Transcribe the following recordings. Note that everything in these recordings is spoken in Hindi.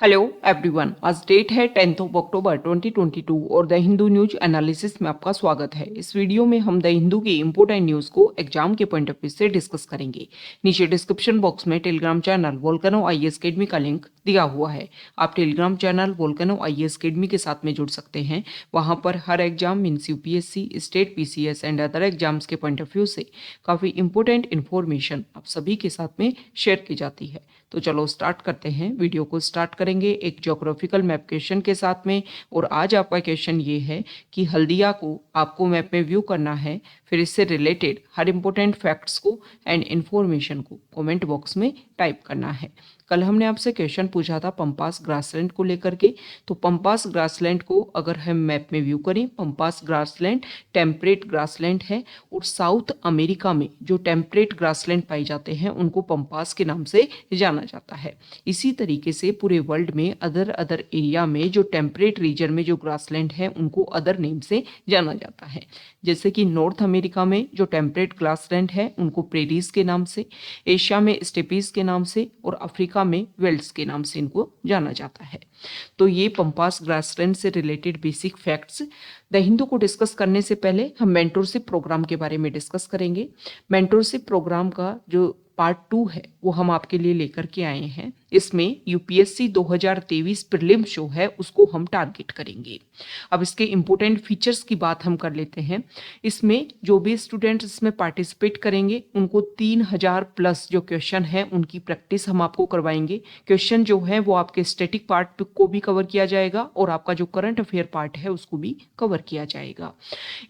हेलो एवरीवन, आज डेट है 10 अक्टूबर 2022 और द हिंदू न्यूज एनालिसिस में आपका स्वागत है। इस वीडियो में हम द हिंदू की इंपोर्टेंट न्यूज को एग्जाम के पॉइंट ऑफ व्यू से डिस्कस करेंगे। नीचे डिस्क्रिप्शन बॉक्स में Telegram channel Volcano IAS academy का लिंक दिया हुआ है। आप Telegram channel Volcano IAS academy के साथ में जुड़ सकते हैं। वहां पर हर exam means UPSC, state PCS and other exams के पॉइंट ऑफ व्यू से काफ़ी इंपॉर्टेंट इन्फॉर्मेशन आप सभी के साथ में शेयर की जाती है। तो चलो स्टार्ट करते हैं। वीडियो को स्टार्ट करेंगे एक ज्योग्राफिकल मैप क्वेश्चन के साथ में। और आज आपका क्वेश्चन ये है कि हल्दिया को आपको मैप में व्यू करना है, फिर इससे रिलेटेड हर इंपॉर्टेंट फैक्ट्स को एंड इन्फॉर्मेशन को कमेंट बॉक्स में टाइप करना है। कल हमने आपसे क्वेश्चन पूछा था पंपास ग्रासलैंड को लेकर के। तो पंपास ग्रासलैंड को अगर हम मैप में व्यू करें, पंपास ग्रासलैंड टेम्परेट ग्रासलैंड है और साउथ अमेरिका में जो टेम्परेट ग्रासलैंड पाए जाते हैं उनको पंपास के नाम से जाना जाता है। इसी तरीके से पूरे वर्ल्ड में अदर एरिया में जो टेम्परेट रीजन में जो ग्रासलैंड है उनको अदर नेम से जाना जाता है। जैसे कि नॉर्थ अमेरिका में जो टेम्परेट ग्रासलैंड है उनको प्रेरीज के नाम से, एशिया में स्टेपीज के नाम से और अफ्रीका में वेल्ड्स के नाम से इनको जाना जाता है। तो ये पंपास ग्रासलैंड से related basic facts. The Hindu को डिस्कस करने से पहले हम मेंटोरशिप प्रोग्राम के बारे में डिस्कस करेंगे। मेंटोरशिप प्रोग्राम का जो पार्ट 2 है वो हम आपके लिए लेकर के आए हैं। इसमें यूपीएससी 2023 प्रीलिम शो है उसको हम टारगेट करेंगे। अब इसके इंपॉर्टेंट फीचर्स की बात हम कर लेते हैं। इसमें जो भी स्टूडेंट्स इसमें पार्टिसिपेट करेंगे उनको 3000 प्लस जो क्वेश्चन है उनकी प्रैक्टिस हम आपको करवाएंगे। क्वेश्चन जो है वो आपके स्टैटिक पार्ट को भी कवर किया जाएगा और आपका जो करंट अफेयर पार्ट है उसको भी कवर किया जाएगा।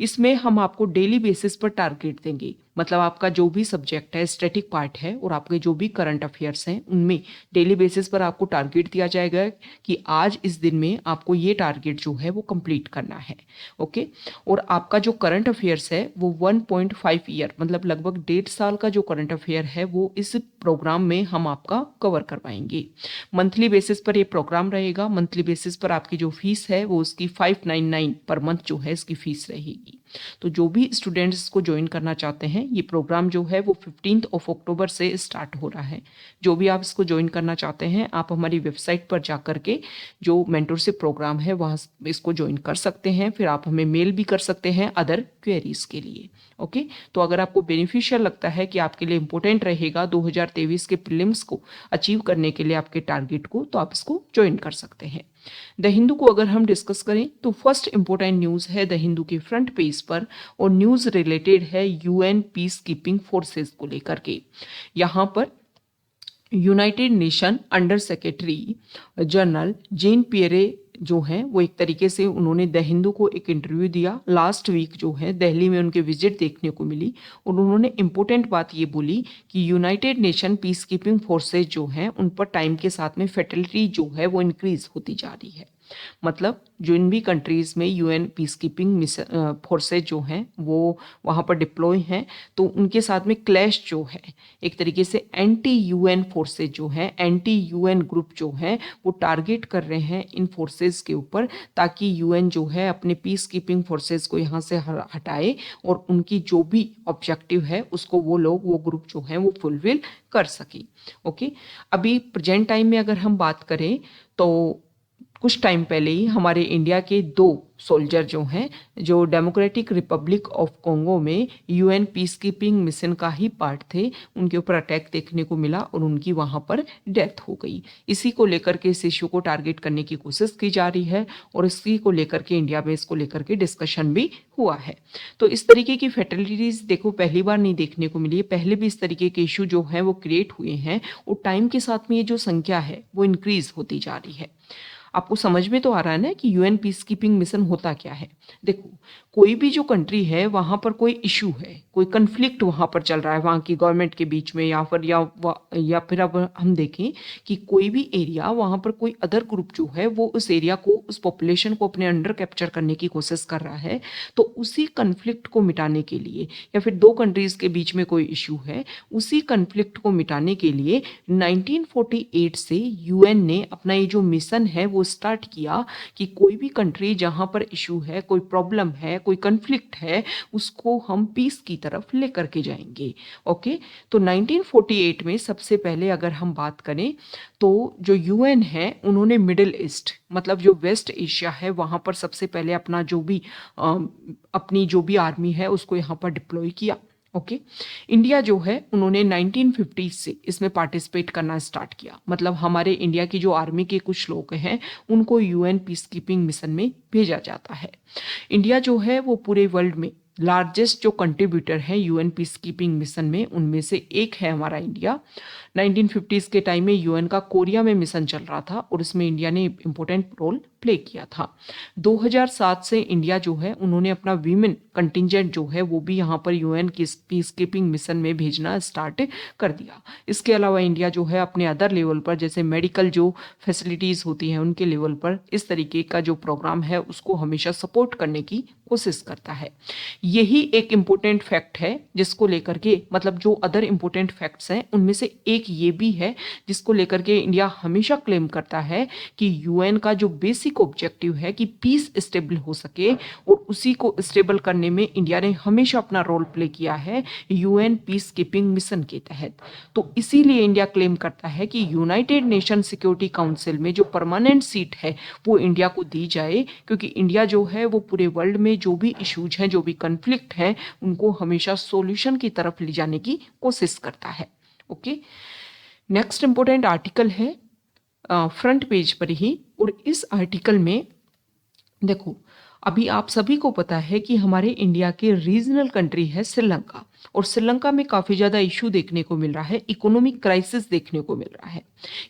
इसमें हम आपको डेली बेसिस पर टारगेट देंगे, मतलब आपका जो भी सब्जेक्ट है स्टैटिक पार्ट है और आपके जो भी करंट अफेयर्स हैं उनमें डेली बेसिस पर आपको टारगेट दिया जाएगा कि आज इस दिन में आपको ये टारगेट जो है वो कंप्लीट करना है। ओके। और आपका जो करंट अफेयर्स है वो 1.5 ईयर मतलब लगभग 1.5 साल का जो करंट अफेयर है वो इस प्रोग्राम में हम आपका कवर करवाएंगे। मंथली बेसिस पर ये प्रोग्राम रहेगा। मंथली बेसिस पर आपकी जो फीस है वो उसकी 599 पर मंथ जो है इसकी फीस रहेगी। तो जो भी स्टूडेंट्स इसको ज्वाइन करना चाहते हैं, ये प्रोग्राम जो है वो 15 अक्टूबर से स्टार्ट हो रहा है। जो भी आप इसको ज्वाइन करना चाहते हैं आप हमारी वेबसाइट पर जा करके जो मेंटोरशिप प्रोग्राम है वहाँ इसको ज्वाइन कर सकते हैं। फिर आप हमें मेल भी कर सकते हैं अदर क्वेरीज के लिए। ओके। तो अगर आपको बेनिफिशियल लगता है कि आपके लिए इंपॉर्टेंट रहेगा 2023 के प्रीलिम्स को अचीव करने के लिए आपके टारगेट को, तो आप इसको ज्वाइन कर सकते हैं। द हिंदू को अगर हम डिस्कस करें तो फर्स्ट इंपॉर्टेंट न्यूज़ है द हिंदू के फ्रंट पेज पर और न्यूज़ रिलेटेड है यूएन पीस कीपिंग फोर्सेस को लेकर के। यहाँ पर United Nation under secretary general Jean Pierre जो हैं वो एक तरीके से उन्होंने द हिंदू को एक इंटरव्यू दिया। लास्ट वीक जो है दिल्ली में उनके विजिट देखने को मिली और उन्होंने इम्पोर्टेंट बात ये बोली कि United nation peace keeping forces जो हैं उन पर टाइम के साथ में फैटिलिटी जो है वो इंक्रीज होती जा रही है। मतलब जिन भी कंट्रीज में यूएन पीस कीपिंग फोर्सेज जो हैं वो वहाँ पर डिप्लॉय हैं तो उनके साथ में क्लैश जो है एक तरीके से एंटी यूएन फोर्सेज जो हैं, एंटी यूएन ग्रुप जो हैं वो टारगेट कर रहे हैं इन फोर्सेज के ऊपर ताकि यूएन जो है अपने पीस कीपिंग फोर्सेज को यहाँ से हटाए और उनकी जो भी ऑब्जेक्टिव है उसको वो ग्रुप जो है वो फुलफिल कर सके। ओके। अभी प्रेजेंट टाइम में अगर हम बात करें तो कुछ टाइम पहले ही हमारे इंडिया के 2 सोल्जर जो हैं जो डेमोक्रेटिक रिपब्लिक ऑफ कॉन्गो में यूएन पीस कीपिंग मिशन का ही पार्ट थे, उनके ऊपर अटैक देखने को मिला और उनकी वहां पर डेथ हो गई। इसी को लेकर के इस इश्यू को टारगेट करने की कोशिश की जा रही है और इसी को लेकर के इंडिया में इसको लेकर के डिस्कशन भी हुआ है। तो इस तरीके की फैटिलिटीज देखो पहली बार नहीं देखने को मिली है। पहले भी इस तरीके के इशू जो है वो क्रिएट हुए हैं और टाइम के साथ में ये जो संख्या है वो इंक्रीज होती जा रही है। आपको समझ में तो आ रहा है ना कि यूएन पीस कीपिंग मिशन होता क्या है। देखो कोई भी जो कंट्री है वहाँ पर कोई इशू है, कोई कन्फ्लिक्ट वहाँ पर चल रहा है वहाँ की गवर्नमेंट के बीच में या फिर अब हम देखें कि कोई भी एरिया वहाँ पर कोई अदर ग्रुप जो है वो उस एरिया को, उस पॉपुलेशन को अपने अंडर कैप्चर करने की कोशिश कर रहा है। तो उसी कन्फ्लिक्ट को मिटाने के लिए या फिर 2 कंट्रीज के बीच में कोई इशू है, उसी कन्फ्लिक्ट को मिटाने के लिए 1948 से यूएन ने अपना ये जो मिशन है वो स्टार्ट किया कि कोई भी कंट्री जहां पर इशू है, कोई प्रॉब्लम है, कोई कन्फ्लिक्ट है, उसको हम पीस की तरफ लेकर के जाएंगे। ओके, तो 1948 में सबसे पहले अगर हम बात करें तो जो यूएन है उन्होंने मिडिल ईस्ट मतलब जो वेस्ट एशिया है वहाँ पर सबसे पहले अपना अपनी जो भी आर्मी है उसको यहाँ पर डिप्लॉय किया। ओके, इंडिया जो है उन्होंने 1950 से इसमें पार्टिसिपेट करना स्टार्ट किया। मतलब हमारे इंडिया की जो आर्मी के कुछ लोग हैं उनको यूएन पीस कीपिंग मिशन में भेजा जाता है। इंडिया जो है वो पूरे वर्ल्ड में लार्जेस्ट जो कंट्रीब्यूटर है यूएन पीस कीपिंग मिशन में उनमें से एक है हमारा इंडिया। 1950s के टाइम में यूएन का कोरिया में मिशन चल रहा था और इसमें इंडिया ने इंपॉर्टेंट रोल प्ले किया था। 2007 से इंडिया जो है उन्होंने अपना वीमेन कंटिजेंट जो है वो भी यहाँ पर यूएन की पीस कीपिंग मिशन में भेजना स्टार्ट कर दिया। इसके अलावा इंडिया जो है अपने अदर लेवल पर जैसे मेडिकल जो फैसिलिटीज़ होती हैं उनके लेवल पर इस तरीके का जो प्रोग्राम है उसको हमेशा सपोर्ट करने की कोशिश करता है। यही एक इम्पोर्टेंट फैक्ट है जिसको लेकर के मतलब जो अदर इम्पोर्टेंट फैक्ट्स हैं उनमें से एक ये भी है जिसको लेकर के इंडिया हमेशा क्लेम करता है कि यूएन का जो बेसिक ऑब्जेक्टिव है कि पीस स्टेबल हो सके और उसी को स्टेबल करने में इंडिया ने हमेशा अपना रोल प्ले किया है यूएन पीस कीपिंग मिशन के तहत। तो इसीलिए इंडिया क्लेम करता है कि यूनाइटेड नेशन सिक्योरिटी काउंसिल में जो परमानेंट सीट है वो इंडिया को दी जाए, क्योंकि इंडिया जो है वो पूरे वर्ल्ड में जो भी इश्यूज हैं जो भी कन्फ्लिक्ट हैं उनको हमेशा सॉल्यूशन की तरफ ले जाने की कोशिश करता है। ओके, नेक्स्ट इंपॉर्टेंट आर्टिकल है फ्रंट पेज पर ही, और इस आर्टिकल में देखो अभी आप सभी को पता है कि हमारे इंडिया के रीजनल कंट्री है श्रीलंका, और श्रीलंका में काफ़ी ज़्यादा इशू देखने को मिल रहा है, इकोनॉमिक क्राइसिस देखने को मिल रहा है।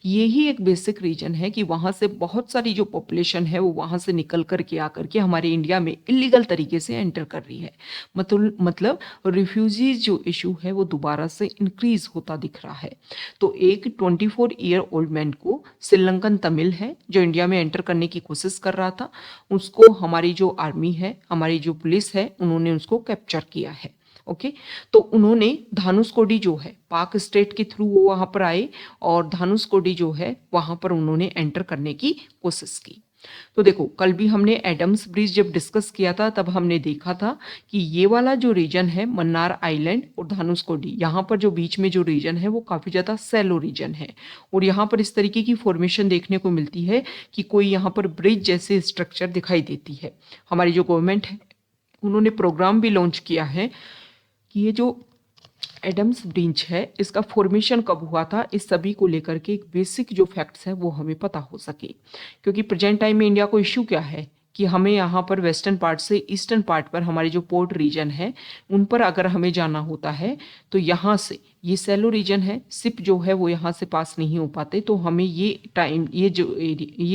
यही एक बेसिक रीजन है कि वहाँ से बहुत सारी जो पॉपुलेशन है वो वहाँ से निकल कर के आकर के हमारे इंडिया में इलीगल तरीके से एंटर कर रही है। मतलब रिफ्यूजीज जो इशू है वो दोबारा से इंक्रीज होता दिख रहा है। तो एक 24 ईयर ओल्ड मैन को श्रीलंकन तमिल है जो इंडिया में एंटर करने की कोशिश कर रहा था, उसको हमारी जो आर्मी है हमारी जो पुलिस है उन्होंने उसको कैप्चर किया है। ओके, तो उन्होंने धानुषकोडी जो है पाक स्टेट के थ्रू वो वहां पर आए और धानुषकोडी जो है वहां पर उन्होंने एंटर करने की कोशिश की। तो देखो कल भी हमने एडम्स ब्रिज जब डिस्कस किया था तब हमने देखा था कि ये वाला जो रीजन है मन्नार आइलैंड और धानुषकोडी, यहाँ पर जो बीच में जो रीजन है वो काफ़ी ज़्यादा सैलो रीजन है, और यहाँ पर इस तरीके की फॉर्मेशन देखने को मिलती है कि कोई यहाँ पर ब्रिज जैसे स्ट्रक्चर दिखाई देती है। हमारी जो गवर्नमेंट है उन्होंने प्रोग्राम भी लॉन्च किया है कि ये जो एडम्स ब्रिज है इसका फॉर्मेशन कब हुआ था, इस सभी को लेकर के एक बेसिक जो फैक्ट्स हैं वो हमें पता हो सके। क्योंकि प्रेजेंट टाइम में इंडिया को इश्यू क्या है कि हमें यहाँ पर वेस्टर्न पार्ट से ईस्टर्न पार्ट पर हमारी जो पोर्ट रीजन है उन पर अगर हमें जाना होता है तो यहाँ से ये सैलो रीजन है, शिप जो है वो यहाँ से पास नहीं हो पाते, तो हमें ये टाइम ये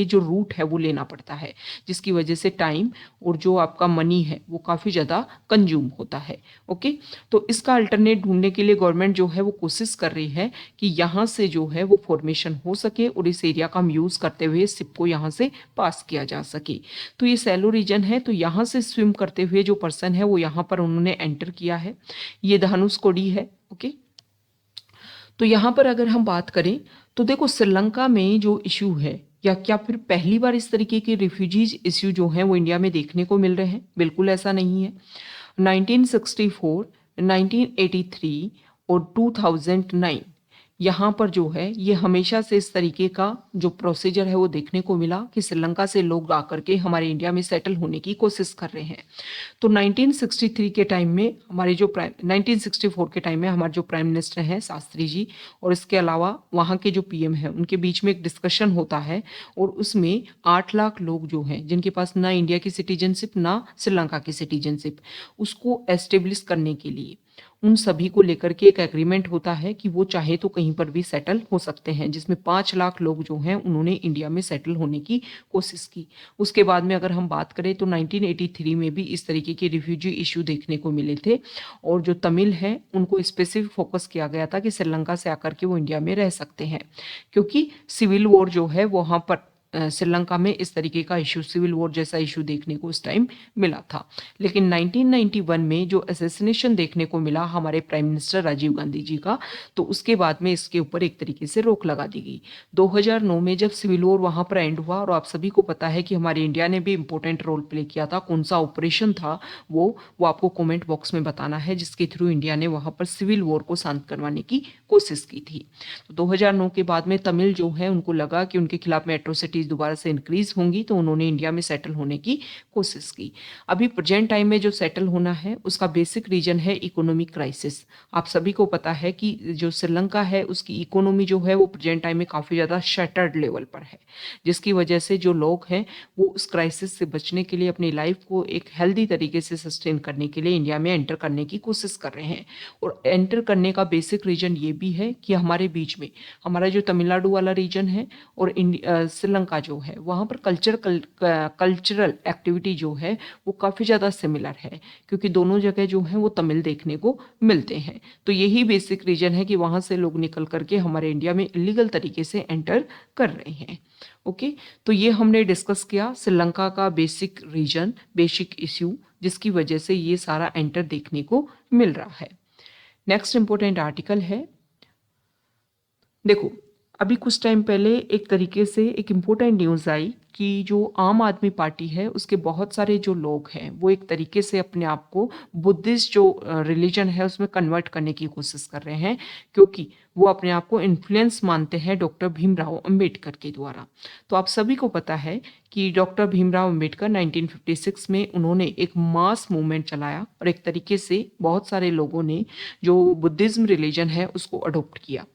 जो रूट है वो लेना पड़ता है, जिसकी वजह से टाइम और जो आपका मनी है वो काफ़ी ज़्यादा कंज्यूम होता है। ओके, तो इसका अल्टरनेट ढूंढने के लिए गवर्नमेंट जो है वो कोशिश कर रही है कि यहाँ से जो है वो फॉर्मेशन हो सके और इस एरिया का हम यूज़ करते हुए शिप को यहाँ से पास किया जा सके। तो ये सैलो रीजन है, तो यहाँ से स्विम करते हुए जो पर्सन है वो यहाँ पर उन्होंने एंटर किया है। ये धानुषकोडी है। ओके, तो यहाँ पर अगर हम बात करें तो देखो श्रीलंका में जो इशू है या क्या फिर पहली बार इस तरीके के रिफ्यूजीज इश्यू जो हैं वो इंडिया में देखने को मिल रहे हैं? बिल्कुल ऐसा नहीं है। 1964, 1983 और 2009 यहाँ पर जो है ये हमेशा से इस तरीके का जो प्रोसीजर है वो देखने को मिला कि श्रीलंका से लोग आकर के हमारे इंडिया में सेटल होने की कोशिश कर रहे हैं। तो 1963 के टाइम में 1964 के टाइम में हमारे जो प्राइम मिनिस्टर हैं शास्त्री जी और इसके अलावा वहाँ के जो पीएम हैं उनके बीच में एक डिस्कशन होता है और उसमें 8 लाख लोग जो हैं जिनके पास ना इंडिया की सिटीजनशिप ना श्रीलंका की सिटीजनशिप, उसको एस्टेब्लिश करने के लिए उन सभी को लेकर के एक एग्रीमेंट होता है कि वो चाहे तो कहीं पर भी सेटल हो सकते हैं, जिसमें 5 लाख लोग जो हैं उन्होंने इंडिया में सेटल होने की कोशिश की। उसके बाद में अगर हम बात करें तो 1983 में भी इस तरीके के रिफ्यूजी इशू देखने को मिले थे और जो तमिल हैं उनको स्पेसिफिक फोकस किया गया था कि श्रीलंका से आकर के वो इंडिया में रह सकते हैं, क्योंकि सिविल वॉर जो है वहाँ पर श्रीलंका में इस तरीके का इशू, सिविल वॉर जैसा इशू देखने को उस टाइम मिला था। लेकिन 1991 में जो असैसिनेशन देखने को मिला हमारे प्राइम मिनिस्टर राजीव गांधी जी का, तो उसके बाद में इसके ऊपर एक तरीके से रोक लगा दी गई। 2009 में जब सिविल वॉर वहां पर एंड हुआ, और आप सभी को पता है कि हमारे इंडिया ने भी इंपॉर्टेंट रोल प्ले किया था, कौन सा ऑपरेशन था वो आपको कमेंट बॉक्स में बताना है, जिसके थ्रू इंडिया ने वहां पर सिविल वॉर को शांत करवाने की कोशिश की थी। तो 2009 के बाद में तमिल जो है उनको लगा कि उनके खिलाफ में एट्रोसिटीज दोबारा से इंक्रीज होंगी, तो उन्होंने इंडिया में सेटल होने की कोशिश की। अभी प्रेजेंट टाइम में जो सेटल होना है उसका बेसिक रीजन है इकोनॉमिक क्राइसिस। आप सभी को पता है कि जो श्रीलंका है उसकी इकोनॉमी जो है वो प्रेजेंट टाइम में काफी ज्यादा शटर्ड लेवल पर है, जिसकी वजह से जो लोग हैं वो उस क्राइसिस से बचने के लिए अपनी लाइफ को एक हेल्दी तरीके से सस्टेन करने के लिए इंडिया में एंटर करने की कोशिश कर रहे हैं। और एंटर करने का बेसिक रीजन ये भी है कि हमारे बीच में हमारा जो तमिलनाडु वाला रीजन है और श्रीलंका जो है वहाँ पर कल्चरल एक्टिविटी जो है वो काफ़ी ज़्यादा सिमिलर है, क्योंकि दोनों जगह जो है वो तमिल देखने को मिलते हैं। तो यही बेसिक रीजन है कि वहाँ से लोग निकल करके हमारे इंडिया में इलीगल तरीके से एंटर कर रहे हैं। ओके, तो ये हमने डिस्कस किया श्रीलंका का बेसिक रीजन, बेसिक इश्यू, जिसकी वजह से ये सारा एंटर देखने को मिल रहा है। नेक्स्ट इंपॉर्टेंट आर्टिकल है, देखो अभी कुछ टाइम पहले एक तरीके से एक इम्पोर्टेंट न्यूज़ आई कि जो आम आदमी पार्टी है उसके बहुत सारे जो लोग हैं वो एक तरीके से अपने आप को बुद्धिस्ट जो रिलीजन है उसमें कन्वर्ट करने की कोशिश कर रहे हैं, क्योंकि वो अपने आप को इन्फ्लुएंस मानते हैं डॉक्टर भीमराव अंबेडकर के द्वारा। तो आप सभी को पता है कि डॉक्टर भीमराव अंबेडकर 1956 में उन्होंने एक मास मूवमेंट चलाया और एक तरीके से बहुत सारे लोगों ने जो बुद्धिज्म रिलीजन है उसको अडोप्ट किया।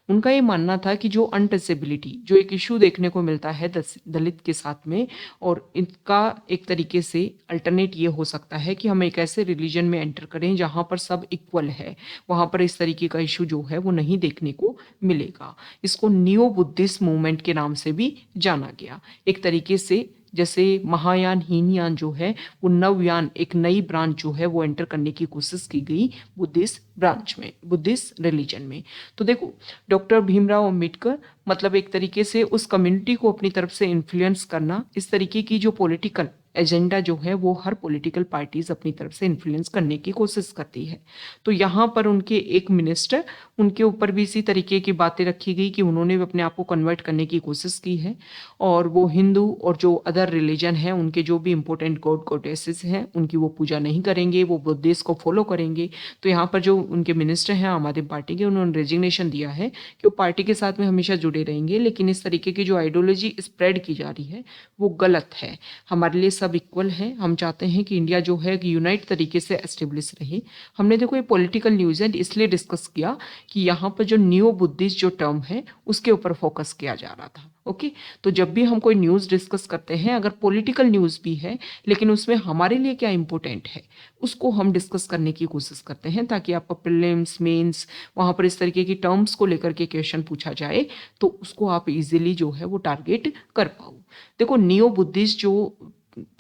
उनका ये मानना था कि जो अनटचेबिलिटी जो एक इशू देखने को मिलता है दलित के साथ में, और इनका एक तरीके से अल्टरनेट ये हो सकता है कि हम एक ऐसे रिलीजन में एंटर करें जहाँ पर सब इक्वल है, वहाँ पर इस तरीके का इशू जो है वो नहीं देखने को मिलेगा। इसको नियो बुद्धिस्ट मूवमेंट के नाम से भी जाना गया। एक तरीके से जैसे महायान हीनयान जो है वो नवयान, एक नई ब्रांच जो है वो एंटर करने की कोशिश की गई बुद्धिस्ट ब्रांच में, बुद्धिस्ट रिलीजन में। तो देखो डॉक्टर भीमराव अंबेडकर मतलब एक तरीके से उस कम्युनिटी को अपनी तरफ से इन्फ्लुएंस करना, इस तरीके की जो पॉलिटिकल एजेंडा जो है वो हर पॉलिटिकल पार्टीज अपनी तरफ से इन्फ्लुएंस करने की कोशिश करती है। तो यहाँ पर उनके एक मिनिस्टर, उनके ऊपर भी इसी तरीके की बातें रखी गई कि उन्होंने भी अपने आप को कन्वर्ट करने की कोशिश की है, और वो हिंदू और जो अदर रिलीजन है उनके जो भी इंपॉर्टेंट गॉड गॉडेसेस हैं उनकी वो पूजा नहीं करेंगे, वो बुद्धिस्ट को फॉलो करेंगे। तो यहाँ पर जो उनके मिनिस्टर हैं आम आदमी पार्टी के, उन्होंने रेजिग्नेशन दिया है कि वो पार्टी के साथ में हमेशा जुड़े रहेंगे, लेकिन इस तरीके की जो आइडियोलॉजी स्प्रेड की जा रही है वो गलत है। हमारे लिए सब इक्वल है, हम चाहते हैं कि इंडिया जो है यूनाइट तरीके से एस्टेब्लिश रहे। हमने देखो ये पॉलिटिकल न्यूज़ है इसलिए डिस्कस किया कि यहाँ पर जो न्यू बुद्धिस्ट जो टर्म है उसके ऊपर फोकस किया जा रहा था। ओके, तो जब भी हम कोई न्यूज़ डिस्कस करते हैं, अगर पॉलिटिकल न्यूज़ भी है लेकिन उसमें हमारे लिए क्या इंपॉर्टेंट है उसको हम डिस्कस करने की कोशिश करते हैं, ताकि आपका प्रीलिम्स मेंस वहाँ पर इस तरीके की टर्म्स को लेकर के क्वेश्चन पूछा जाए तो उसको आप इजीली जो है वो टारगेट कर पाओ। देखो नियो बुद्धिस्ट जो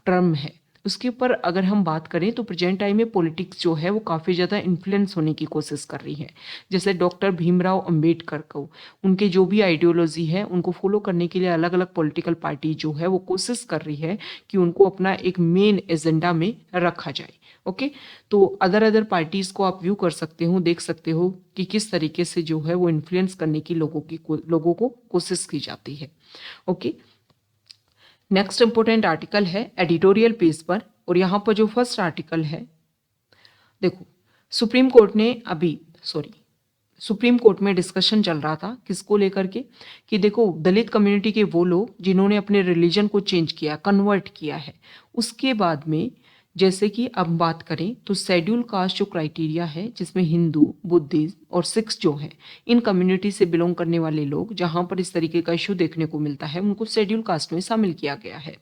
टर्म है उसके ऊपर अगर हम बात करें तो प्रेजेंट टाइम में पॉलिटिक्स जो है वो काफ़ी ज़्यादा इन्फ्लुएंस होने की कोशिश कर रही है। जैसे डॉक्टर भीमराव अंबेडकर को उनके जो भी आइडियोलॉजी है उनको फॉलो करने के लिए अलग अलग पॉलिटिकल पार्टी जो है वो कोशिश कर रही है कि उनको अपना एक मेन एजेंडा में रखा जाए। ओके, तो अदर पार्टीज़ को आप व्यू कर सकते हो, देख सकते हो कि किस तरीके से जो है वो इन्फ्लुएंस करने की लोगों को कोशिश की जाती है। ओके, नेक्स्ट इंपॉर्टेंट आर्टिकल है एडिटोरियल पेज पर, और यहाँ पर जो फर्स्ट आर्टिकल है, देखो सुप्रीम कोर्ट में डिस्कशन चल रहा था किसको लेकर के, कि देखो दलित कम्युनिटी के वो लोग जिन्होंने अपने रिलीजन को चेंज किया, कन्वर्ट किया है, उसके बाद में जैसे कि अब बात करें तो शेड्यूल कास्ट जो क्राइटेरिया है जिसमें हिंदू, बुद्धिस्ट और सिख्स जो हैं, इन कम्युनिटी से बिलोंग करने वाले लोग जहां पर इस तरीके का इशू देखने को मिलता है उनको शेड्यूल कास्ट में शामिल किया गया है।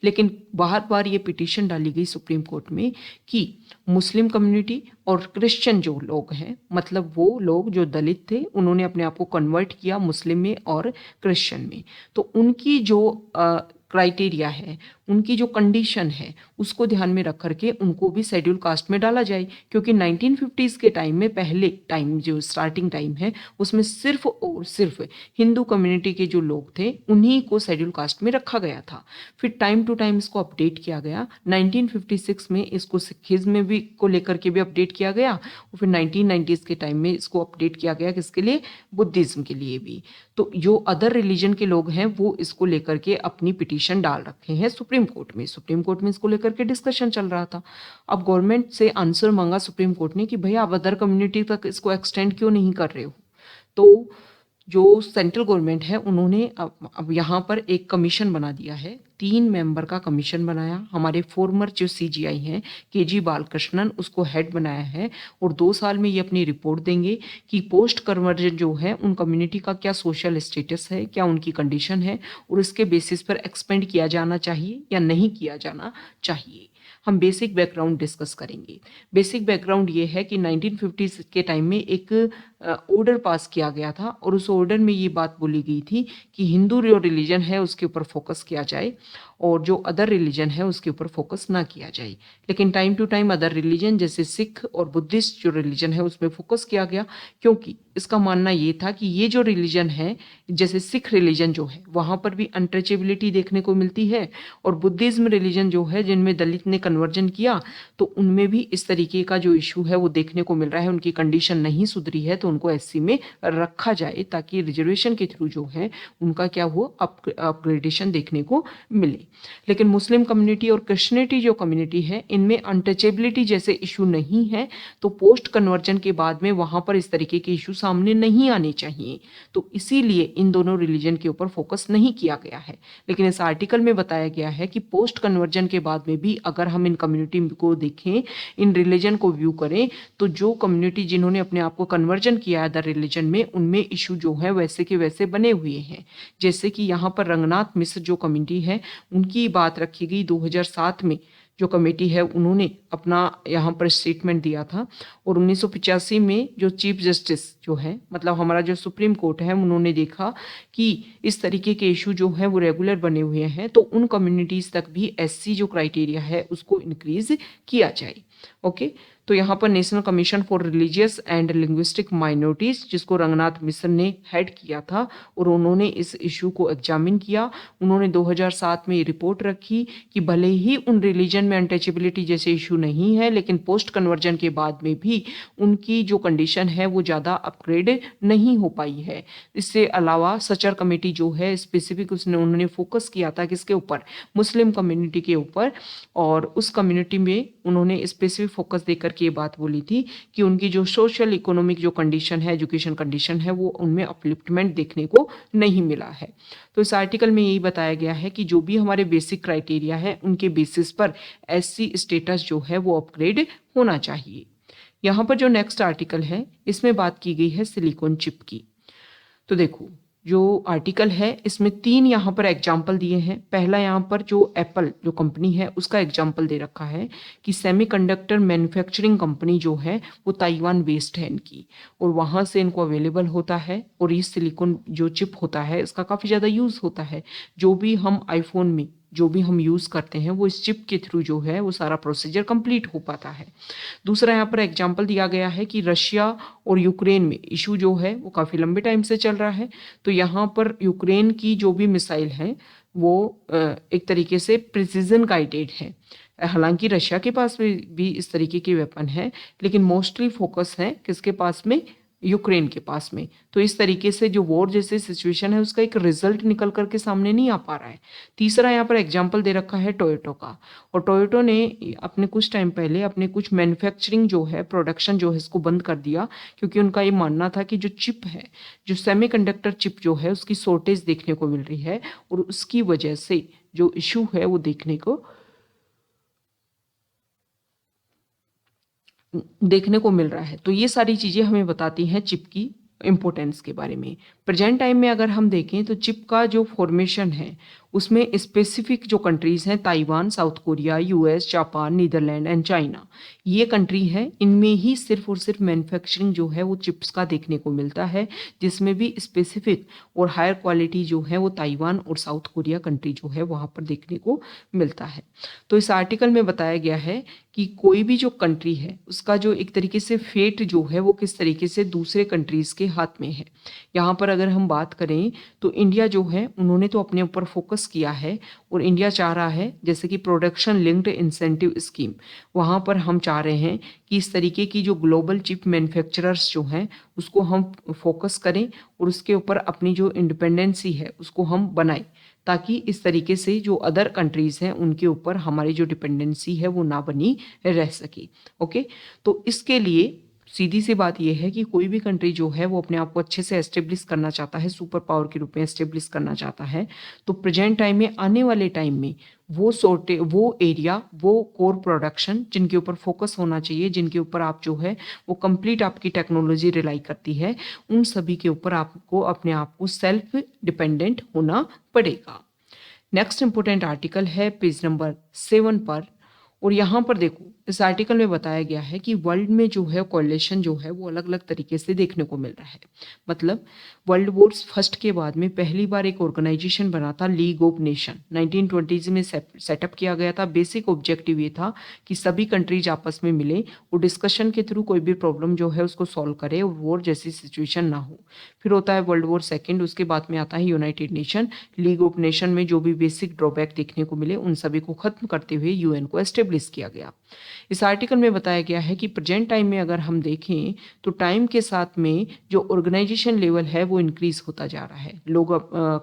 लेकिन बार बार ये पिटीशन डाली गई सुप्रीम कोर्ट में कि मुस्लिम कम्युनिटी और क्रिश्चियन जो लोग हैं, मतलब वो लोग जो दलित थे उन्होंने अपने आप को कन्वर्ट किया मुस्लिम में और क्रिश्चियन में, तो उनकी जो क्राइटेरिया है उनकी जो कंडीशन है उसको ध्यान में रख करके उनको भी शेड्यूल कास्ट में डाला जाए, क्योंकि 1950s के टाइम में पहले टाइम जो स्टार्टिंग टाइम है उसमें सिर्फ और सिर्फ हिंदू कम्युनिटी के जो लोग थे उन्हीं को शेड्यूल कास्ट में रखा गया था। फिर टाइम टू टाइम इसको अपडेट किया गया। 1956 में इसको सिखिज्म में भी को लेकर के भी अपडेट किया गया, और फिर 1990s के टाइम में इसको अपडेट किया गया किसके लिए, बुद्धिज्म के लिए भी। तो जो अदर रिलीजन के लोग हैं वो इसको लेकर के अपनी पिटीशन डाल रखे हैं सुप्रीम कोर्ट में। सुप्रीम कोर्ट में इसको लेकर के डिस्कशन चल रहा था। अब गवर्नमेंट से आंसर मांगा सुप्रीम कोर्ट ने कि भैया आप अदर कम्युनिटी तक इसको एक्सटेंड क्यों नहीं कर रहे हो। तो जो सेंट्रल गवर्नमेंट है उन्होंने अब यहाँ पर एक कमीशन बना दिया है, 3 मेंबर का कमीशन बनाया। हमारे फॉर्मर जो सीजीआई हैं केजी बालकृष्णन उसको हेड बनाया है, और 2 साल में ये अपनी रिपोर्ट देंगे कि पोस्ट कन्वर्जन जो है उन कम्युनिटी का क्या सोशल स्टेटस है, क्या उनकी कंडीशन है, और इसके बेसिस पर एक्सपेंड किया जाना चाहिए या नहीं किया जाना चाहिए। हम बेसिक बैकग्राउंड डिस्कस करेंगे। बेसिक बैकग्राउंड ये है कि 1950s के टाइम में एक ऑर्डर पास किया गया था, और उस ऑर्डर में ये बात बोली गई थी कि हिंदू जो रिलीजन है उसके ऊपर फोकस किया जाए और जो अदर रिलीजन है उसके ऊपर फोकस ना किया जाए। लेकिन time to time other religion जैसे सिख और बुद्धिस्ट जो रिलीजन है उसमें फोकस किया गया, क्योंकि इसका मानना ये था कि ये जो रिलीजन है जैसे सिख रिलीजन जो है वहाँ पर भी अनटचेबिलिटी देखने को मिलती है, और बुद्धिज्म रिलीजन जो है जिनमें दलित ने कन्वर्जन किया तो उनमें भी इस तरीके का जो इशू है वो देखने को मिल रहा है। उनकी कंडीशन नहीं सुधरी है तो उनको एससी में रखा जाए ताकि रिजर्वेशन के थ्रू जो है उनका क्या हो अपग्रेडेशन देखने को मिले। लेकिन मुस्लिम कम्युनिटी और क्रिश्चियनिटी जो कम्युनिटी है इनमें अनटचेबिलिटी जैसे इशू नहीं है, तो पोस्ट कन्वर्जन के बाद में वहां पर इस तरीके के इशू सामने नहीं आने चाहिए, तो इसीलिए इन दोनों रिलीजन के ऊपर फोकस नहीं किया गया है। लेकिन इस आर्टिकल में बताया गया है कि पोस्ट कन्वर्जन के बाद में भी अगर हम इन कम्युनिटी को देखें, इन रिलीजन को व्यू करें, तो जो कम्युनिटी जिन्होंने अपने आप को कन्वर्जन किया है अदर रिलीजन में उनमें इशू जो है वैसे के वैसे बने हुए हैं। जैसे कि यहाँ पर रंगनाथ मिश्र जो कम्युनिटी है उनकी बात रखी गई। 2007 में जो कमेटी है उन्होंने अपना यहाँ पर स्टेटमेंट दिया था, और 1985 में जो चीफ जस्टिस जो है मतलब हमारा जो सुप्रीम कोर्ट है उन्होंने देखा कि इस तरीके के इशू जो है वो रेगुलर बने हुए हैं, तो उन कम्युनिटीज़ तक भी एससी जो क्राइटेरिया है उसको इंक्रीज किया जाए। ओके, तो यहाँ पर national commission for religious and linguistic minorities जिसको रंगनाथ मिश्र ने हेड किया था, और उन्होंने इस इशू को एग्जामिन किया। उन्होंने 2007 में रिपोर्ट रखी कि भले ही उन रिलीजन में अनटचेबिलिटी जैसे इशू नहीं है, लेकिन पोस्ट कन्वर्जन के बाद में भी उनकी जो कंडीशन है वो ज़्यादा अपग्रेड नहीं हो पाई है। इससे अलावा सचर कमेटी जो है स्पेसिफिक उन्होंने फोकस किया था किसके ऊपर, मुस्लिम कम्युनिटी के ऊपर, और उस कम्युनिटी में उन्होंने स्पेसिफिक फोकस देकर के ये बात बोली थी कि उनकी जो सोशल इकोनॉमिक जो कंडीशन है, एजुकेशन कंडीशन है, वो उनमें अपलिफ्टमेंट देखने को नहीं मिला है। तो इस आर्टिकल में यही बताया गया है कि जो भी हमारे बेसिक क्राइटेरिया है उनके बेसिस पर एससी स्टेटस जो है वो अपग्रेड होना चाहिए। यहाँ पर जो नेक्स्ट आर्टिकल है इसमें बात की गई है सिलिकॉन चिप की। तो देखो जो आर्टिकल है इसमें 3 यहाँ पर एग्जाम्पल दिए हैं। पहला यहाँ पर जो एप्पल जो कंपनी है उसका एग्जाम्पल दे रखा है कि सेमीकंडक्टर मैन्युफैक्चरिंग कंपनी जो है वो ताइवान बेस्ड है इनकी, और वहाँ से इनको अवेलेबल होता है, और ये सिलिकॉन जो चिप होता है इसका काफ़ी ज़्यादा यूज़ होता है। जो भी हम आईफोन में जो भी हम यूज़ करते हैं वो इस चिप के थ्रू जो है वो सारा प्रोसीजर कंप्लीट हो पाता है। दूसरा यहाँ पर एग्जाम्पल दिया गया है कि रशिया और यूक्रेन में इशू जो है वो काफ़ी लंबे टाइम से चल रहा है। तो यहाँ पर यूक्रेन की जो भी मिसाइल है वो एक तरीके से प्रिसीजन गाइडेड है। हालांकि रशिया के पास भी इस तरीके के वेपन है, लेकिन मोस्टली फोकस है किसके पास में, यूक्रेन के पास में। तो इस तरीके से जो वॉर जैसे सिचुएशन है उसका एक रिजल्ट निकल करके सामने नहीं आ पा रहा है। तीसरा यहाँ पर एग्जाम्पल दे रखा है टोयोटो का, और टोयोटो ने अपने कुछ टाइम पहले अपने कुछ मैन्युफैक्चरिंग जो है प्रोडक्शन जो है इसको बंद कर दिया, क्योंकि उनका ये मानना था कि जो चिप है, जो सेमीकंडक्टर चिप जो है उसकी शॉर्टेज देखने को मिल रही है, और उसकी वजह से जो इशू है वो देखने को मिल रहा है। तो ये सारी चीज़ें हमें बताती हैं चिप की इम्पोर्टेंस के बारे में। प्रेजेंट टाइम में अगर हम देखें तो चिप का जो फॉर्मेशन है उसमें स्पेसिफिक जो कंट्रीज़ हैं Taiwan, South Korea, US, Japan, Netherland and China, ये कंट्री है। इनमें ही सिर्फ और सिर्फ मैन्युफैक्चरिंग जो है वो चिप्स का देखने को मिलता है, जिसमें भी स्पेसिफिक और हायर क्वालिटी जो है वो ताइवान और साउथ कोरिया कंट्री जो है वहाँ पर देखने को मिलता है। तो इस आर्टिकल में बताया गया है कि कोई भी जो कंट्री है उसका जो एक तरीके से फेट जो है वो किस तरीके से दूसरे कंट्रीज़ के हाथ में है। यहाँ पर अगर हम बात करें तो इंडिया जो है उन्होंने तो अपने ऊपर फोकस किया है और इंडिया चाह रहा है जैसे कि प्रोडक्शन लिंक्ड इंसेंटिव स्कीम, वहाँ पर हम चाह रहे हैं कि इस तरीके की जो ग्लोबल चिप मैन्युफैक्चरर्स जो हैं उसको हम फोकस करें और उसके ऊपर अपनी जो इंडिपेंडेंसी है उसको हम बनाएं, ताकि इस तरीके से जो अदर कंट्रीज़ हैं उनके ऊपर हमारी जो डिपेंडेंसी है वो ना बनी रह सके। ओके, तो इसके लिए सीधी सी बात यह है कि कोई भी कंट्री जो है वो अपने आप को अच्छे से एस्टेब्लिश करना चाहता है, सुपर पावर के रूप में एस्टेब्लिश करना चाहता है, तो प्रेजेंट टाइम में, आने वाले टाइम में वो एरिया, वो कोर प्रोडक्शन जिनके ऊपर फोकस होना चाहिए, जिनके ऊपर आप जो है वो कंप्लीट आपकी टेक्नोलॉजी रिलाई करती है, उन सभी के ऊपर आपको अपने आप को सेल्फ डिपेंडेंट होना पड़ेगा। नेक्स्ट इंपोर्टेंट आर्टिकल है पेज नंबर 7 पर, और यहाँ पर देखो इस आर्टिकल में बताया गया है कि वर्ल्ड में जो है कोलिशन जो है वो अलग अलग तरीके से देखने को मिल रहा है। मतलब वर्ल्ड वॉर्स फर्स्ट के बाद में पहली बार एक ऑर्गेनाइजेशन बना था, लीग ऑफ नेशन, 1920s में सेटअप किया गया था। बेसिक ऑब्जेक्टिव ये था कि सभी कंट्रीज आपस में मिले और डिस्कशन के थ्रू कोई भी प्रॉब्लम जो है उसको सॉल्व करे और वॉर जैसी सिचुएशन ना हो। फिर होता है वर्ल्ड वॉर सेकेंड, उसके बाद में आता है United nation. League of nation में जो भी बेसिक ड्रॉबैक देखने को मिले उन सभी को खत्म करते हुए यूएन को एस्टेब्लिश किया गया। इस आर्टिकल में बताया गया है कि प्रेजेंट टाइम में अगर हम देखें तो टाइम के साथ में जो ऑर्गेनाइजेशन लेवल है वो इंक्रीज होता जा रहा है। लोग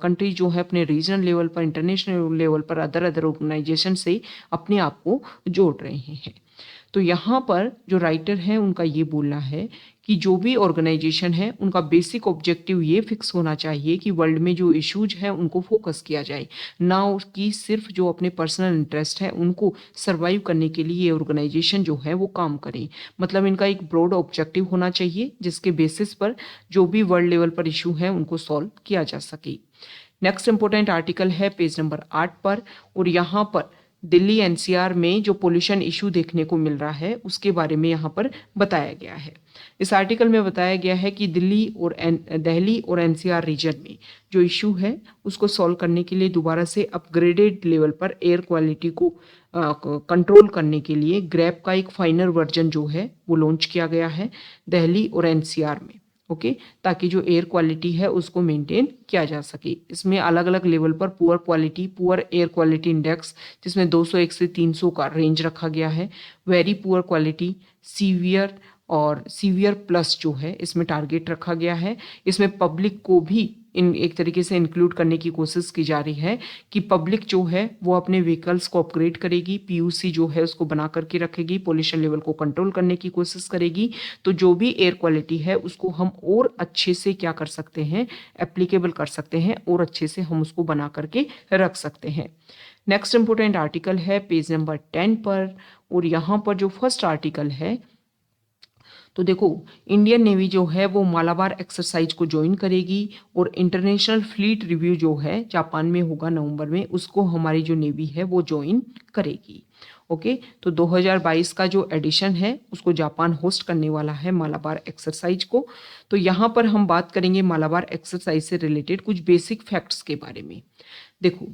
कंट्री जो है अपने रीजनल लेवल पर, इंटरनेशनल लेवल पर अदर अदर ऑर्गेनाइजेशन से अपने आप को जोड़ रहे हैं। तो यहाँ पर जो राइटर है उनका ये बोलना है कि जो भी ऑर्गेनाइजेशन है उनका बेसिक ऑब्जेक्टिव ये फिक्स होना चाहिए कि वर्ल्ड में जो इश्यूज हैं उनको फोकस किया जाए, ना कि सिर्फ जो अपने पर्सनल इंटरेस्ट है उनको सर्वाइव करने के लिए ये ऑर्गेनाइजेशन जो है वो काम करें। मतलब इनका एक ब्रॉड ऑब्जेक्टिव होना चाहिए जिसके बेसिस पर जो भी वर्ल्ड लेवल पर इशू है उनको सॉल्व किया जा सके। नेक्स्ट इंपोर्टेंट आर्टिकल है पेज नंबर 8 पर, और यहाँ पर दिल्ली एनसीआर में जो पोल्यूशन इशू देखने को मिल रहा है उसके बारे में यहाँ पर बताया गया है। इस आर्टिकल में बताया गया है कि दिल्ली और एनसीआर रीजन में जो इशू है उसको सॉल्व करने के लिए दोबारा से अपग्रेडेड लेवल पर एयर क्वालिटी को कंट्रोल करने के लिए ग्रैप का एक फाइनल वर्जन जो है वो लॉन्च किया गया है दिल्ली और एनसीआर में। ओके, ताकि जो एयर क्वालिटी है उसको मेंटेन किया जा सके। इसमें अलग अलग लेवल पर पुअर एयर क्वालिटी इंडेक्स, जिसमें 201 से 300 का रेंज रखा गया है, वेरी पुअर क्वालिटी, सीवियर और सीवियर प्लस जो है इसमें टारगेट रखा गया है। इसमें पब्लिक को भी इन एक तरीके से इंक्लूड करने की कोशिश की जा रही है कि पब्लिक जो है वो अपने व्हीकल्स को अपग्रेड करेगी, पीयूसी जो है उसको बना करके रखेगी, पोल्यूशन लेवल को कंट्रोल करने की कोशिश करेगी। तो जो भी एयर क्वालिटी है उसको हम और अच्छे से क्या कर सकते हैं, एप्लीकेबल कर सकते हैं, और अच्छे से हम उसको बना करके रख सकते हैं। नेक्स्ट इंपोर्टेंट आर्टिकल है पेज नंबर 10 पर, और यहाँ पर जो फर्स्ट आर्टिकल है तो देखो इंडियन नेवी जो है वो मालाबार एक्सरसाइज को ज्वाइन करेगी, और इंटरनेशनल फ्लीट रिव्यू जो है जापान में होगा नवंबर में, उसको हमारी जो नेवी है वो ज्वाइन करेगी। ओके, तो 2022 का जो एडिशन है उसको जापान होस्ट करने वाला है मालाबार एक्सरसाइज को। तो यहाँ पर हम बात करेंगे मालाबार एक्सरसाइज से रिलेटेड कुछ बेसिक फैक्ट्स के बारे में। देखो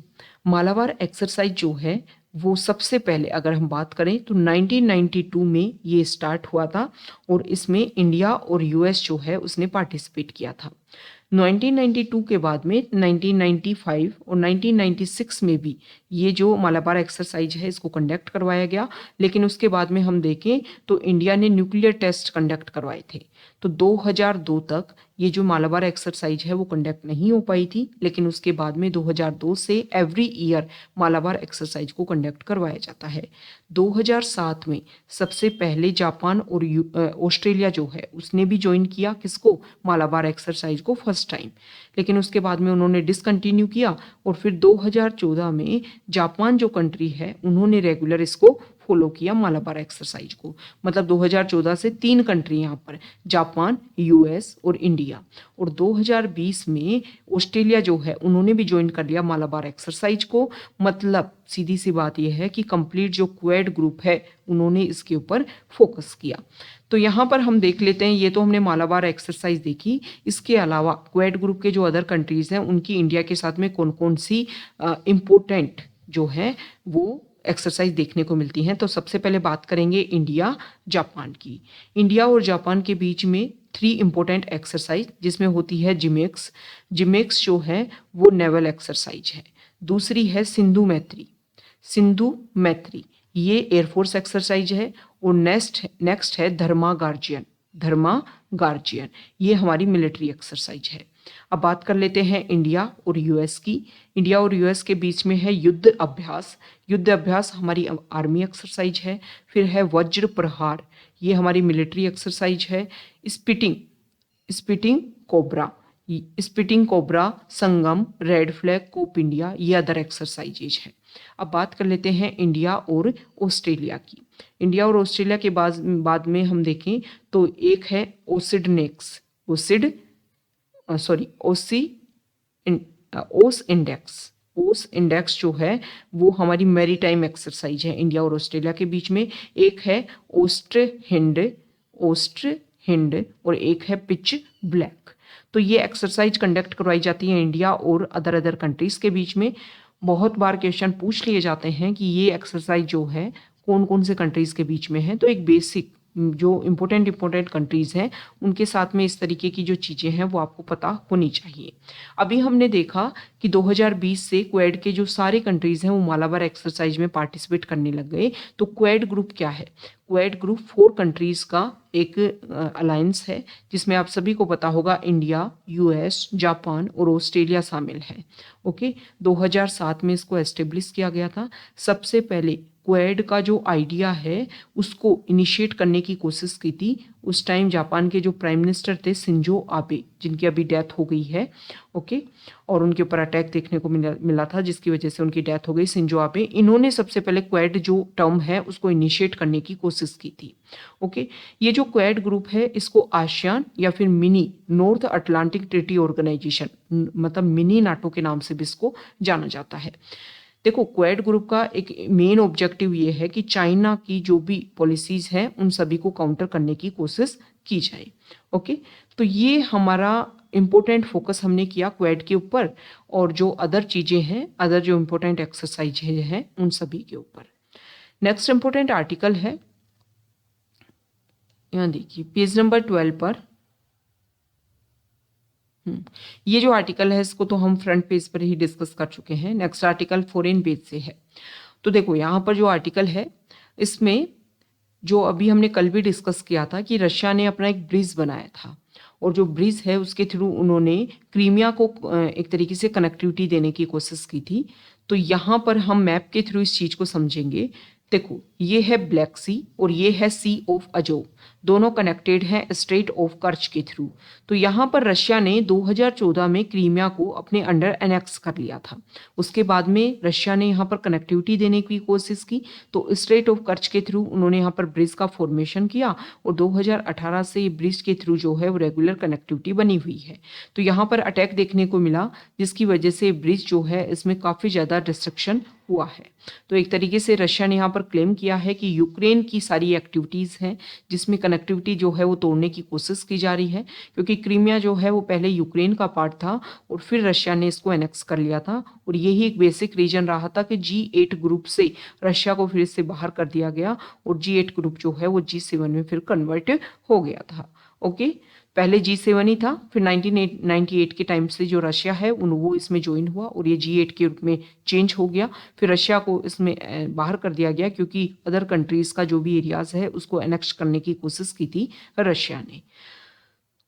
मालाबार एक्सरसाइज जो है वो सबसे पहले अगर हम बात करें तो 1992 में ये स्टार्ट हुआ था, और इसमें इंडिया और यूएस जो है उसने पार्टिसिपेट किया था। 1992 के बाद में 1995 और 1996 में भी ये जो मालाबार एक्सरसाइज है इसको कंडक्ट करवाया गया, लेकिन उसके बाद में हम देखें तो इंडिया ने न्यूक्लियर टेस्ट कंडक्ट करवाए थे। तो 2002 तक ये जो मालाबार एक्सरसाइज है वो कंडक्ट नहीं हो पाई थी, लेकिन उसके बाद में 2002 से एवरी ईयर मालाबार एक्सरसाइज को कंडक्ट करवाया जाता है। 2007 में सबसे पहले जापान और ऑस्ट्रेलिया जो है उसने भी ज्वाइन किया, किसको, मालाबार एक्सरसाइज को फर्स्ट टाइम, लेकिन उसके बाद में उन्होंने डिसकंटिन्यू किया, और फिर 2014 में जापान जो कंट्री है उन्होंने रेगुलर इसको फॉलो किया मालाबार एक्सरसाइज को। मतलब 2014 से 3 कंट्री यहाँ पर, जापान, यूएस और इंडिया, और 2020 में ऑस्ट्रेलिया जो है उन्होंने भी ज्वाइन कर लिया मालाबार एक्सरसाइज को। मतलब सीधी सी बात यह है कि कंप्लीट जो क्वेड ग्रुप है उन्होंने इसके ऊपर फोकस किया। तो यहाँ पर हम देख लेते हैं, ये तो हमने मालाबार एक्सरसाइज देखी। इसके अलावा क्वेड ग्रुप के जो अदर कंट्रीज हैं उनकी इंडिया के साथ में कौन कौन सी इम्पोर्टेंट जो है वो एक्सरसाइज देखने को मिलती हैं। तो सबसे पहले बात करेंगे इंडिया जापान की। इंडिया और जापान के बीच में 3 इंपॉर्टेंट एक्सरसाइज जिसमें होती है जिमेक्स। जिमेक्स जो है वो नेवल एक्सरसाइज है। दूसरी है सिंधु मैत्री, सिंधु मैत्री ये एयरफोर्स एक्सरसाइज है। और नेक्स्ट है धर्मा गार्जियन, धर्मा गार्जियन ये हमारी मिलिट्री एक्सरसाइज है। अब बात कर लेते हैं इंडिया और यूएस की। इंडिया और यूएस के बीच में है युद्ध अभ्यास। युद्ध अभ्यास हमारी आर्मी एक्सरसाइज है। फिर है वज्र प्रहार, ये हमारी मिलिट्री एक्सरसाइज है। स्पिटिंग कोबरा, स्पिटिंग कोबरा, संगम, रेड फ्लैग, कोप इंडिया ये अदर एक्सरसाइजेज है। अब बात कर लेते हैं इंडिया और ऑस्ट्रेलिया की। इंडिया और ऑस्ट्रेलिया के बाद में हम देखें तो एक है ओसिडनेक्स, ओस इंडेक्स। ओस इंडेक्स जो है वो हमारी मैरीटाइम एक्सरसाइज है इंडिया और ऑस्ट्रेलिया के बीच में। एक है ओस्ट्र हिंड और एक है पिच ब्लैक। तो ये एक्सरसाइज कंडक्ट करवाई जाती है इंडिया और अदर कंट्रीज के बीच में। बहुत बार क्वेश्चन पूछ लिए जाते हैं कि ये एक्सरसाइज जो है कौन कौन से कंट्रीज के बीच में है। तो एक बेसिक जो इम्पोर्टेंट कंट्रीज हैं उनके साथ में इस तरीके की जो चीज़ें हैं वो आपको पता होनी चाहिए। अभी हमने देखा कि 2020 से क्वेड के जो सारे कंट्रीज हैं वो मालाबार एक्सरसाइज में पार्टिसिपेट करने लग गए। तो क्वेड ग्रुप क्या है? क्वेड ग्रुप 4 कंट्रीज का एक अलायंस है जिसमें आप सभी को पता होगा इंडिया, यूएस, जापान और ऑस्ट्रेलिया शामिल है। ओके, 2007 में इसको एस्टेब्लिश किया गया था। सबसे पहले क्वेड का जो आइडिया है उसको इनिशिएट करने की कोशिश की थी उस टाइम जापान के जो प्राइम मिनिस्टर थे शिंजो आबे, जिनकी अभी डेथ हो गई है। ओके, और उनके ऊपर अटैक देखने को मिला था जिसकी वजह से उनकी डेथ हो गई, शिंजो आबे। इन्होंने सबसे पहले क्वेड जो टर्म है उसको इनिशिएट करने की कोशिश की थी। ओके, ये जो क्वेड ग्रुप है इसको आसियान या फिर mini North Atlantic Treaty Organization मतलब मिनी नाटो के नाम से भी इसको जाना जाता है। देखो, क्वेड ग्रुप का एक मेन ऑब्जेक्टिव ये है कि चाइना की जो भी पॉलिसीज हैं उन सभी को काउंटर करने की कोशिश की जाए। ओके, तो ये हमारा इम्पोर्टेंट फोकस हमने किया क्वेड के ऊपर, और जो अदर चीज़ें हैं, अदर जो इम्पोर्टेंट एक्सरसाइज हैं उन सभी के ऊपर। नेक्स्ट इम्पोर्टेंट आर्टिकल है, यहाँ देखिए पेज नंबर 12 पर। ये जो आर्टिकल है इसको तो हम फ्रंट पेज पर ही डिस्कस कर चुके हैं। नेक्स्ट आर्टिकल फॉरेन पेज से है। तो देखो यहाँ पर जो आर्टिकल है इसमें जो अभी हमने कल भी डिस्कस किया था कि रशिया ने अपना एक ब्रिज बनाया था, और जो ब्रिज है उसके थ्रू उन्होंने क्रीमिया को एक तरीके से कनेक्टिविटी देने की कोशिश की थी। तो यहाँ पर हम मैप के थ्रू इस चीज़ को समझेंगे। देखो, ये है ब्लैक सी और ये है सी ऑफ अजोव, दोनों कनेक्टेड हैं स्ट्रेट ऑफ कर्च के थ्रू। तो यहाँ पर रशिया ने 2014 में क्रीमिया को अपने अंडर एनेक्स कर लिया था। उसके बाद में रशिया ने यहाँ पर कनेक्टिविटी देने की कोशिश की, तो स्ट्रेट ऑफ कर्च के थ्रू उन्होंने यहाँ पर ब्रिज का फॉर्मेशन किया, और 2018 से ये ब्रिज के थ्रू जो है वो रेगुलर कनेक्टिविटी बनी हुई है। तो यहाँ पर अटैक देखने को मिला जिसकी वजह से ब्रिज जो है इसमें काफ़ी ज़्यादा डिस्ट्रक्शन हुआ है। तो एक तरीके से रशिया ने यहाँ पर क्लेम किया है कि यूक्रेन की सारी एक्टिविटीज़ हैं जिसमें कनेक्टिविटी जो है वो तोड़ने की कोशिश की जा रही है, क्योंकि क्रीमिया जो है वो पहले यूक्रेन का पार्ट था और फिर रशिया ने इसको एनेक्स कर लिया था, और यही एक बेसिक रीजन रहा था कि G8 ग्रुप से रशिया को फिर से बाहर कर दिया गया, और G8 ग्रुप जो है वो G7 में फिर कन्वर्ट हो गया था। ओके, पहले G7 ही था, फिर 1998 के टाइम से जो रशिया है वो इसमें ज्वाइन हुआ और ये G8 के रूप में चेंज हो गया। फिर रशिया को इसमें बाहर कर दिया गया क्योंकि अदर कंट्रीज़ का जो भी एरियाज़ है उसको एनेक्स करने की कोशिश की थी रशिया ने।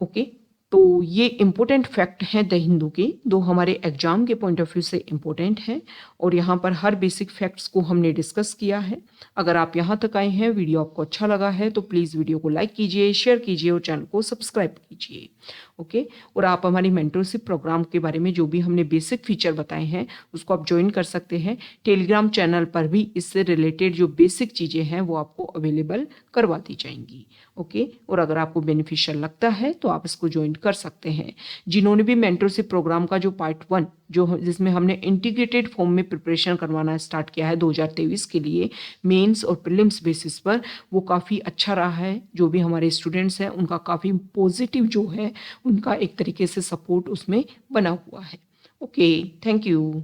ओके, तो ये इम्पोर्टेंट फैक्ट हैं द हिंदू के, जो हमारे एग्जाम के पॉइंट ऑफ व्यू से इम्पोर्टेंट हैं, और यहाँ पर हर बेसिक फैक्ट्स को हमने डिस्कस किया है। अगर आप यहाँ तक आए हैं, वीडियो आपको अच्छा लगा है तो प्लीज़ वीडियो को लाइक कीजिए, शेयर कीजिए और चैनल को सब्सक्राइब कीजिए। ओके, और आप हमारी मेंटरशिप प्रोग्राम के बारे में जो भी हमने बेसिक फीचर बताए हैं उसको आप ज्वाइन कर सकते हैं। टेलीग्राम चैनल पर भी इससे रिलेटेड जो बेसिक चीज़ें हैं वो आपको अवेलेबल करवा दी जाएंगी। ओके, और अगर आपको बेनिफिशियल लगता है तो आप इसको ज्वाइन कर सकते हैं। जिन्होंने भी मेंटरशिप प्रोग्राम का जो पार्ट 1 जिसमें हमने इंटीग्रेटेड फॉर्म में प्रिपरेशन करवाना स्टार्ट किया है 2023 के लिए मेंस और प्रीलिम्स बेसिस पर, वो काफ़ी अच्छा रहा है। जो भी हमारे स्टूडेंट्स हैं उनका काफ़ी पॉजिटिव जो है उनका एक तरीके से सपोर्ट उसमें बना हुआ है। Okay, thank you.